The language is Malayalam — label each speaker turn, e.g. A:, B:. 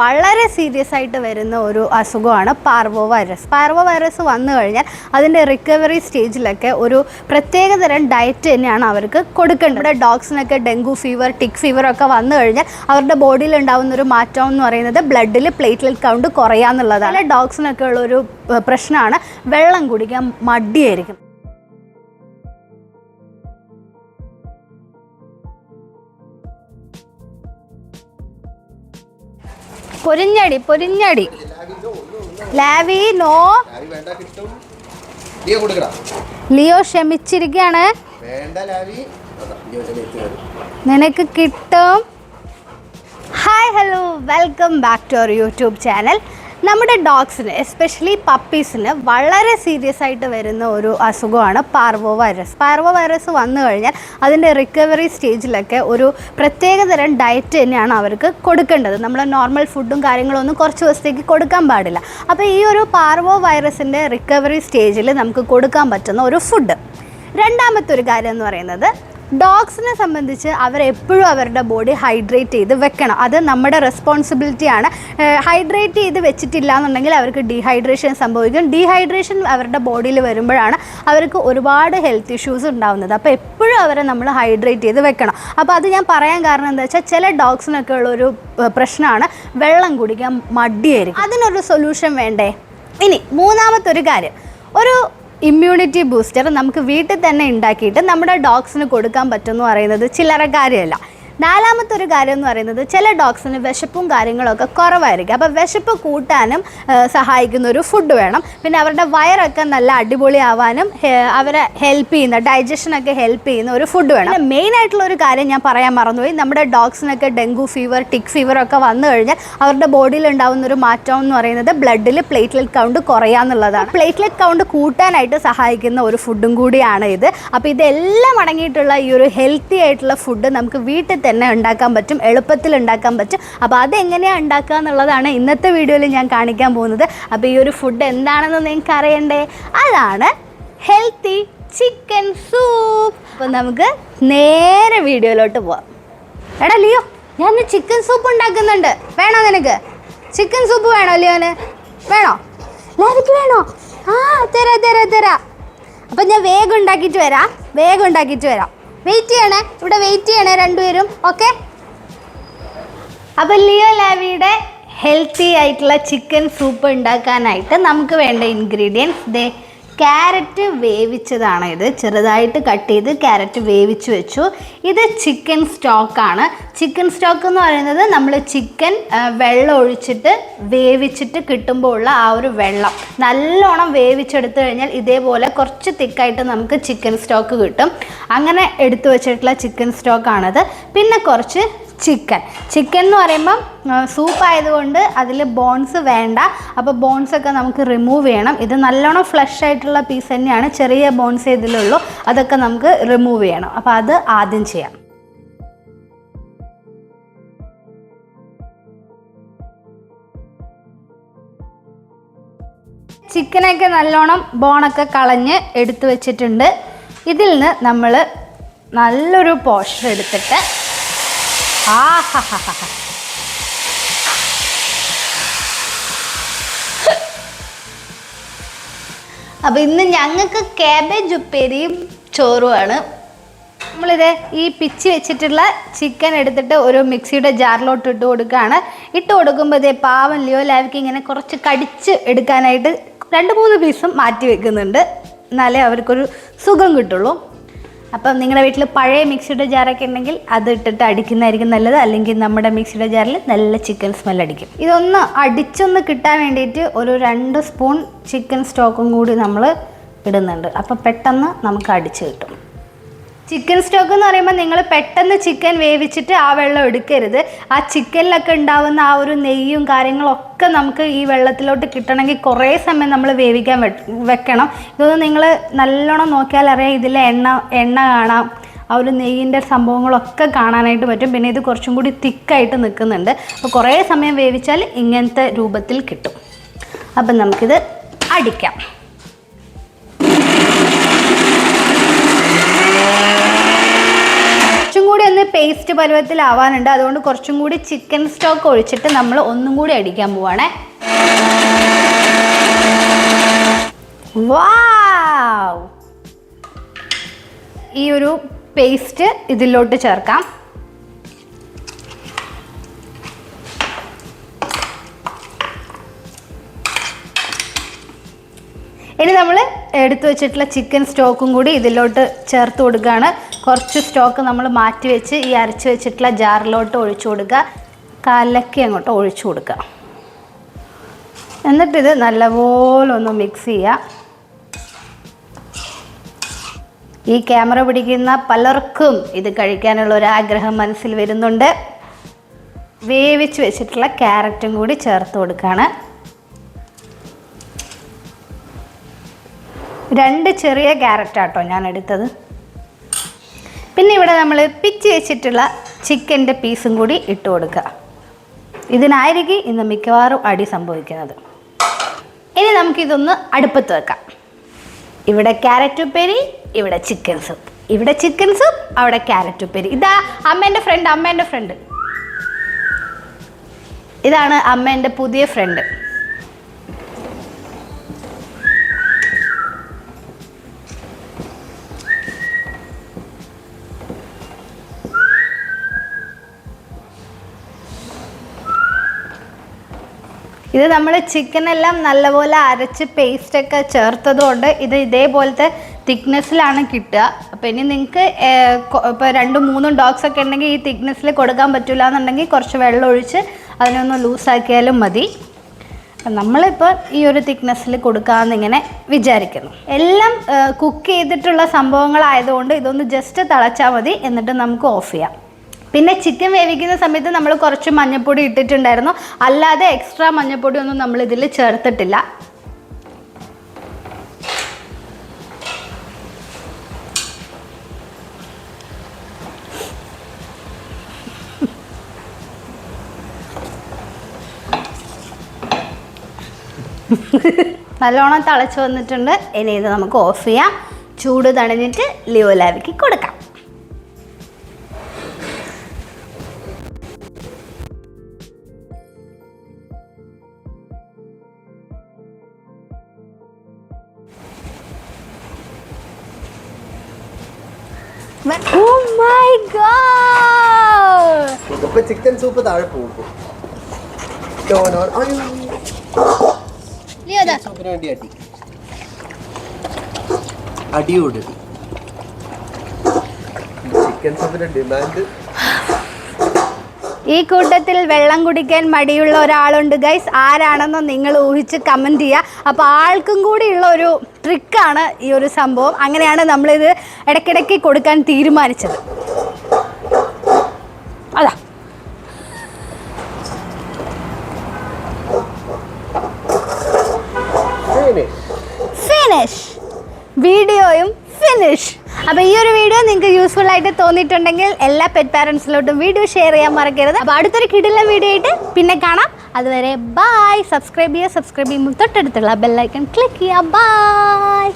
A: വളരെ സീരിയസ് ആയിട്ട് വരുന്ന ഒരു അസുഖമാണ് പാർവോ വൈറസ്. പാർവോ വൈറസ് വന്നു കഴിഞ്ഞാൽ അതിൻ്റെ റിക്കവറി സ്റ്റേജിലൊക്കെ ഒരു പ്രത്യേകതരം ഡയറ്റ് തന്നെയാണ് അവർക്ക് കൊടുക്കേണ്ടത്. ഇവിടെ ഡോഗ്സിനൊക്കെ ഡെങ്കു ഫീവർ, ടിക് ഫീവർ ഒക്കെ വന്നു കഴിഞ്ഞാൽ അവരുടെ ബോഡിയിൽ ഉണ്ടാകുന്ന ഒരു മാറ്റം എന്ന് പറയുന്നത് ബ്ലഡിൽ പ്ലേറ്റ്ലെറ്റ് കൗണ്ട് കുറയാന്നുള്ളതാണ്. ഡോഗ്സിനൊക്കെ ഉള്ളൊരു പ്രശ്നമാണ് വെള്ളം കുടിക്കാൻ മടിയായിരിക്കും. പൊരിഞ്ഞടി ലാവി നോ. ലിയോ ക്ഷമിച്ചിരിക്കുകയാണ്. നിനക്ക് കിട്ടും. Hi hello, welcome back to our YouTube channel. നമ്മുടെ ഡോഗ്സിന് എസ്പെഷ്യലി പപ്പീസിന് വളരെ സീരിയസ് ആയിട്ട് വരുന്ന ഒരു അസുഖമാണ് പാർവോ വൈറസ്. പാർവോ വൈറസ് വന്നു കഴിഞ്ഞാൽ അതിൻ്റെ റിക്കവറി സ്റ്റേജിലൊക്കെ ഒരു പ്രത്യേകതരം ഡയറ്റ് തന്നെയാണ് അവർക്ക് കൊടുക്കേണ്ടത്. നമ്മൾ നോർമൽ ഫുഡും കാര്യങ്ങളൊന്നും കുറച്ച് ദിവസത്തേക്ക് കൊടുക്കാൻ പാടില്ല. അപ്പോൾ ഈ ഒരു പാർവോ വൈറസിൻ്റെ റിക്കവറി സ്റ്റേജിൽ നമുക്ക് കൊടുക്കാൻ പറ്റുന്ന ഒരു ഫുഡ്. രണ്ടാമത്തെ ഒരു കാര്യം എന്ന് പറയുന്നത്, ഡോഗ്സിനെ സംബന്ധിച്ച് അവരെപ്പോഴും അവരുടെ ബോഡി ഹൈഡ്രേറ്റ് ചെയ്ത് വെക്കണം. അത് നമ്മുടെ റെസ്പോൺസിബിലിറ്റിയാണ്. ഹൈഡ്രേറ്റ് ചെയ്ത് വെച്ചിട്ടില്ല എന്നുണ്ടെങ്കിൽ അവർക്ക് ഡീഹൈഡ്രേഷൻ സംഭവിക്കും. ഡീഹൈഡ്രേഷൻ അവരുടെ ബോഡിയിൽ വരുമ്പോഴാണ് അവർക്ക് ഒരുപാട് ഹെൽത്ത് ഇഷ്യൂസ് ഉണ്ടാകുന്നത്. അപ്പോൾ എപ്പോഴും അവരെ നമ്മൾ ഹൈഡ്രേറ്റ് ചെയ്ത് വെക്കണം. അപ്പോൾ അത് ഞാൻ പറയാൻ കാരണം എന്താ വെച്ചാൽ, ചില ഡോഗ്സിനൊക്കെ ഉള്ളൊരു പ്രശ്നമാണ് വെള്ളം കുടിക്കാൻ മടിയായിരിക്കും. അതിനൊരു സൊല്യൂഷൻ വേണ്ടേ? ഇനി മൂന്നാമത്തെ ഒരു കാര്യം, ഒരു ഇമ്മ്യൂണിറ്റി ബൂസ്റ്റർ നമുക്ക് വീട്ടിൽ തന്നെ ഉണ്ടാക്കിയിട്ട് നമ്മുടെ ഡോഗ്സിന് കൊടുക്കാൻ പറ്റുമെന്ന് പറയുന്നത് ചില്ലറ കാര്യമല്ല. നാലാമത്തെ ഒരു കാര്യം എന്ന് പറയുന്നത്, ചില ഡോഗ്സിന് വിശപ്പും കാര്യങ്ങളൊക്കെ കുറവായിരിക്കും. അപ്പോൾ വിശപ്പ് കൂട്ടാനും സഹായിക്കുന്ന ഒരു ഫുഡ് വേണം. പിന്നെ അവരുടെ വയറൊക്കെ നല്ല അടിപൊളിയാവാനും അവരെ ഹെൽപ്പ് ചെയ്യുന്ന, ഡൈജഷനൊക്കെ ഹെൽപ്പ് ചെയ്യുന്ന ഒരു ഫുഡ് വേണം. പിന്നെ മെയിനായിട്ടുള്ള ഒരു കാര്യം ഞാൻ പറയാൻ മറന്നുപോയി, നമ്മുടെ ഡോഗ്സിനൊക്കെ ഡെങ്കു ഫീവർ, ടിക് ഫീവർ ഒക്കെ വന്നു കഴിഞ്ഞാൽ അവരുടെ ബോഡിയിൽ ഉണ്ടാകുന്ന ഒരു മാറ്റം എന്ന് പറയുന്നത് ബ്ലഡിൽ പ്ലേറ്റ്ലെറ്റ് കൗണ്ട് കുറയാന്നുള്ളതാണ്. പ്ലേറ്റ്ലെറ്റ് കൗണ്ട് കൂട്ടാനായിട്ട് സഹായിക്കുന്ന ഒരു ഫുഡും കൂടിയാണ് ഇത്. അപ്പോൾ ഇതെല്ലാം അടങ്ങിയിട്ടുള്ള ഈ ഒരു ഹെൽത്തി ആയിട്ടുള്ള ഫുഡ് നമുക്ക് വീട്ടിൽ തന്നെ ഉണ്ടാക്കാൻ പറ്റും, എളുപ്പത്തിൽ ഉണ്ടാക്കാൻ പറ്റും. അപ്പോൾ അതെങ്ങനെയാണ് ഉണ്ടാക്കുക എന്നുള്ളതാണ് ഇന്നത്തെ വീഡിയോയിൽ ഞാൻ കാണിക്കാൻ പോകുന്നത്. അപ്പോൾ ഈ ഒരു ഫുഡ് എന്താണെന്ന് നിങ്ങൾക്ക് അറിയണ്ടേ? അതാണ് ഹെൽത്തി ചിക്കൻ സൂപ്പ്. അപ്പോൾ നമുക്ക് നേരെ വീഡിയോയിലോട്ട് പോവാം. എടാ ലിയോ, ഞാൻ ചിക്കൻ സൂപ്പ് ഉണ്ടാക്കുന്നുണ്ട്, വേണോ നിനക്ക്? ചിക്കൻ സൂപ്പ് വേണോ ലിയോന്? വേണോ? ലാവിക്ക് വേണോ? ആ തരാം. അപ്പം ഞാൻ വേഗം ഉണ്ടാക്കിയിട്ട് വരാം. വെയിറ്റ് ചെയ്യണേ രണ്ടുപേരും. ഓക്കെ. അപ്പോൾ ലിയോ ലാവിയുടെ ഹെൽത്തി ആയിട്ടുള്ള ചിക്കൻ സൂപ്പ് ഉണ്ടാക്കാനായിട്ട് നമുക്ക് വേണ്ട ഇൻഗ്രീഡിയൻസ് ക്യാരറ്റ് വേവിച്ചതാണ്. ഇത് ചെറുതായിട്ട് കട്ട് ചെയ്ത് ക്യാരറ്റ് വേവിച്ച് വെച്ചു. ഇത് ചിക്കൻ സ്റ്റോക്കാണ്. ചിക്കൻ സ്റ്റോക്ക് എന്ന് പറയുന്നത് നമ്മൾ ചിക്കൻ വെള്ളം ഒഴിച്ചിട്ട് വേവിച്ചിട്ട് കിട്ടുമ്പോൾ ഉള്ള ആ ഒരു വെള്ളം നല്ലോണം വേവിച്ചെടുത്തു കഴിഞ്ഞാൽ ഇതേപോലെ കുറച്ച് തിക്കായിട്ട് നമുക്ക് ചിക്കൻ സ്റ്റോക്ക് കിട്ടും. അങ്ങനെ എടുത്തു വെച്ചിട്ടുള്ള ചിക്കൻ സ്റ്റോക്കാണത്. പിന്നെ കുറച്ച് ചിക്കൻ എന്ന് പറയുമ്പം സൂപ്പ് ആയതുകൊണ്ട് അതിൽ ബോൺസ് വേണ്ട. അപ്പോൾ ബോൺസൊക്കെ നമുക്ക് റിമൂവ് ചെയ്യണം. ഇത് നല്ലോണം ഫ്ലഷ് ആയിട്ടുള്ള പീസ് തന്നെയാണ്, ചെറിയ ബോൺസ് ഇതിലുള്ളൂ. അതൊക്കെ നമുക്ക് റിമൂവ് ചെയ്യണം. അപ്പോൾ അത് ആദ്യം ചെയ്യാം. ചിക്കനൊക്കെ നല്ലോണം ബോണൊക്കെ കളഞ്ഞ് എടുത്തു വെച്ചിട്ടുണ്ട്. ഇതിൽ നിന്ന് നമ്മൾ നല്ലൊരു പോർഷൻ എടുത്തിട്ട് അപ്പോൾ ഇന്ന് ഞങ്ങൾക്ക് കാബേജ് ഉപ്പേരിയും ചോറുമാണ്. നമ്മളിത് ഈ പിച്ചി വെച്ചിട്ടുള്ള ചിക്കൻ എടുത്തിട്ട് ഒരു മിക്സിയുടെ ജാറിലോട്ട് ഇട്ട് കൊടുക്കുകയാണ്. ഇട്ട് കൊടുക്കുമ്പോൾ ഇതേ പാവം ലിയോ ലാവിക്ക് ഇങ്ങനെ കുറച്ച് കടിച്ച് എടുക്കാനായിട്ട് 2-3 പീസും മാറ്റി വെക്കുന്നുണ്ട്, എന്നാലേ അവർക്കൊരു സുഖം കിട്ടുള്ളൂ. അപ്പം നിങ്ങളുടെ വീട്ടിൽ പഴയ മിക്സിയുടെ ജാറൊക്കെ ഉണ്ടെങ്കിൽ അത് ഇട്ടിട്ട് അടിക്കുന്നതായിരിക്കും നല്ലത്. അല്ലെങ്കിൽ നമ്മുടെ മിക്സിയുടെ ജാറിൽ നല്ല ചിക്കൻ സ്മെല്ലടിക്കും. ഇതൊന്ന് അടിച്ചൊന്ന് കിട്ടാൻ വേണ്ടിയിട്ട് ഒരു 2 സ്പൂൺ ചിക്കൻ സ്റ്റോക്കും കൂടി നമ്മൾ ഇടുന്നുണ്ട്. അപ്പോൾ പെട്ടെന്ന് നമുക്ക് അടിച്ച് കിട്ടും. ചിക്കൻ സ്റ്റോക്ക് എന്ന് പറയുമ്പോൾ നിങ്ങൾ പെട്ടെന്ന് ചിക്കൻ വേവിച്ചിട്ട് ആ വെള്ളം എടുക്കരുത്. ആ ചിക്കനിലൊക്കെ ഉണ്ടാവുന്ന ആ ഒരു നെയ്യും കാര്യങ്ങളൊക്കെ നമുക്ക് ഈ വെള്ളത്തിലോട്ട് കിട്ടണമെങ്കിൽ കുറേ സമയം നമ്മൾ വേവിക്കാൻ വെക്കണം. ഇതൊന്ന് നിങ്ങൾ നല്ലോണം നോക്കിയാൽ അറിയാം, ഇതിലെ എണ്ണ കാണാം, ആ ഒരു നെയ്യിൻ്റെ സംഭവങ്ങളൊക്കെ കാണാനായിട്ട് പറ്റും. പിന്നെ ഇത് കുറച്ചും കൂടി തിക്കായിട്ട് നിൽക്കുന്നുണ്ട്. അപ്പോൾ കുറേ സമയം വേവിച്ചാൽ ഇങ്ങനത്തെ രൂപത്തിൽ കിട്ടും. അപ്പം നമുക്കിത് അടിക്കാം. കുറച്ചും കൂടി ഒന്ന് പേസ്റ്റ് പരുവത്തിലാവാനുണ്ട്. അതുകൊണ്ട് കുറച്ചും കൂടി ചിക്കൻ സ്റ്റോക്ക് ഒഴിച്ചിട്ട് നമ്മൾ ഒന്നും കൂടി അടിക്കാൻ പോവാണേ. വാവ്! ഈ ഒരു പേസ്റ്റ് ഇതിലോട്ട് ചേർക്കാം. ഇനി നമ്മൾ എടുത്തു വെച്ചിട്ടുള്ള ചിക്കൻ സ്റ്റോക്കും കൂടി ഇതിലോട്ട് ചേർത്ത് കൊടുക്കുകയാണ്. കുറച്ച് സ്റ്റോക്ക് നമ്മൾ മാറ്റി വെച്ച് ഈ അരച്ച് വെച്ചിട്ടുള്ള ജാറിലോട്ട് ഒഴിച്ചു കൊടുക്കുക. കലക്കി അങ്ങോട്ട് ഒഴിച്ചു കൊടുക്കുക. എന്നിട്ടിത് നല്ലപോലെ ഒന്ന് മിക്സ് ചെയ്യുക. ഈ ക്യാമറ പിടിക്കുന്ന പലർക്കും ഇത് കഴിക്കാനുള്ള ഒരു ആഗ്രഹം മനസ്സിൽ വരുന്നുണ്ട്. വേവിച്ച് വെച്ചിട്ടുള്ള ക്യാരറ്റും കൂടി ചേർത്ത് കൊടുക്കുകയാണ്. 2 ചെറിയ ക്യാരറ്റാട്ടോ ഞാൻ എടുത്തത്. പിന്നെ ഇവിടെ നമ്മൾ പിച്ചി വെച്ചിട്ടുള്ള ചിക്കൻ്റെ പീസും കൂടി ഇട്ട് കൊടുക്കുക. ഇതിനായിരിക്കും ഇന്ന് മിക്കവാറും അടി സംഭവിക്കുന്നത്. ഇനി നമുക്കിതൊന്ന് അടുപ്പത്ത് വെക്കാം. ഇവിടെ ക്യാരറ്റ് ഉപ്പേരി, ഇവിടെ ചിക്കൻ സൂപ്പ്. ഇവിടെ ചിക്കൻ സൂപ്പ്, അവിടെ ക്യാരറ്റ് ഉപ്പേരി. ഇതാ അമ്മേൻ്റെ ഫ്രണ്ട്. ഇതാണ് അമ്മേൻ്റെ പുതിയ ഫ്രണ്ട്. ഇത് നമ്മൾ ചിക്കനെല്ലാം നല്ലപോലെ അരച്ച് പേസ്റ്റൊക്കെ ചേർത്തതുകൊണ്ട് ഇത് ഇതേപോലത്തെ തിക്നെസ്സിലാണ് കിട്ടുക. അപ്പോൾ ഇനി നിങ്ങൾക്ക് ഇപ്പോൾ 2-3 ഡോഗ്സൊക്കെ ഉണ്ടെങ്കിൽ ഈ തിക്നെസ്സിൽ കൊടുക്കാൻ പറ്റില്ല എന്നുണ്ടെങ്കിൽ കുറച്ച് വെള്ളം ഒഴിച്ച് അതിനൊന്ന് ലൂസാക്കിയാലും മതി. അപ്പം നമ്മളിപ്പോൾ ഈ ഒരു തിക്നെസ്സിൽ കൊടുക്കാമെന്നിങ്ങനെ വിചാരിക്കുന്നു. എല്ലാം കുക്ക് ചെയ്തിട്ടുള്ള സംഭവങ്ങളായതുകൊണ്ട് ഇതൊന്ന് ജസ്റ്റ് തിളച്ചാൽ മതി. എന്നിട്ട് നമുക്ക് ഓഫ് ചെയ്യാം. പിന്നെ ചിക്കൻ വേവിക്കുന്ന സമയത്ത് നമ്മൾ കുറച്ച് മഞ്ഞൾപ്പൊടി ഇട്ടിട്ടുണ്ടായിരുന്നു. അല്ലാതെ എക്സ്ട്രാ മഞ്ഞൾപ്പൊടി ഒന്നും നമ്മൾ ഇതിൽ ചേർത്തിട്ടില്ല. നല്ലോണം തിളച്ച് വന്നിട്ടുണ്ട്. ഇനി ഇത് നമുക്ക് ഓഫ് ചെയ്യാം. ചൂട് തണിഞ്ഞിട്ട് ലിയോലാവിക്ക് കൊടുക്കാം. Oh my god!
B: ഇപ്പോ ചിക്കൻ സൂപ്പ് താഴെ പോകും. ലിയോദാ സൂപ്പിന് വേണ്ടി അടിയോട് ചിക്കൻ സൂപ്പിന്റെ ഡിമാൻഡ്.
A: ഈ കൂട്ടത്തിൽ വെള്ളം കുടിക്കാൻ മടിയുള്ള ഒരാളുണ്ട് ഗൈസ്. ആരാണെന്നോ നിങ്ങൾ ഊഹിച്ച് കമൻറ്റ് ചെയ്യുക. അപ്പോൾ ആൾക്കും കൂടിയുള്ള ഒരു ട്രിക്കാണ് ഈ ഒരു സംഭവം. അങ്ങനെയാണ് നമ്മളിത് ഇടയ്ക്കിടയ്ക്ക് കൊടുക്കാൻ തീരുമാനിച്ചത്. അതാ ഫിനിഷ്. വീഡിയോയും ഫിനിഷ്. അപ്പോൾ ഈ ഒരു വീഡിയോ നിങ്ങൾക്ക് യൂസ്ഫുൾ ആയിട്ട് തോന്നിയിട്ടുണ്ടെങ്കിൽ എല്ലാ പെറ്റ് പാരൻസിലോട്ടും വീഡിയോ ഷെയർ ചെയ്യാൻ മറക്കരുത്. അപ്പോൾ അടുത്തൊരു കിടിലൻ വീഡിയോ ആയിട്ട് പിന്നെ കാണാം. അതുവരെ ബൈ. സബ്സ്ക്രൈബ് ചെയ്യുമ്പോൾ തൊട്ടടുത്തുള്ള ബെല്ലൈക്കൺ ക്ലിക്ക് ചെയ്യുക. ബൈ.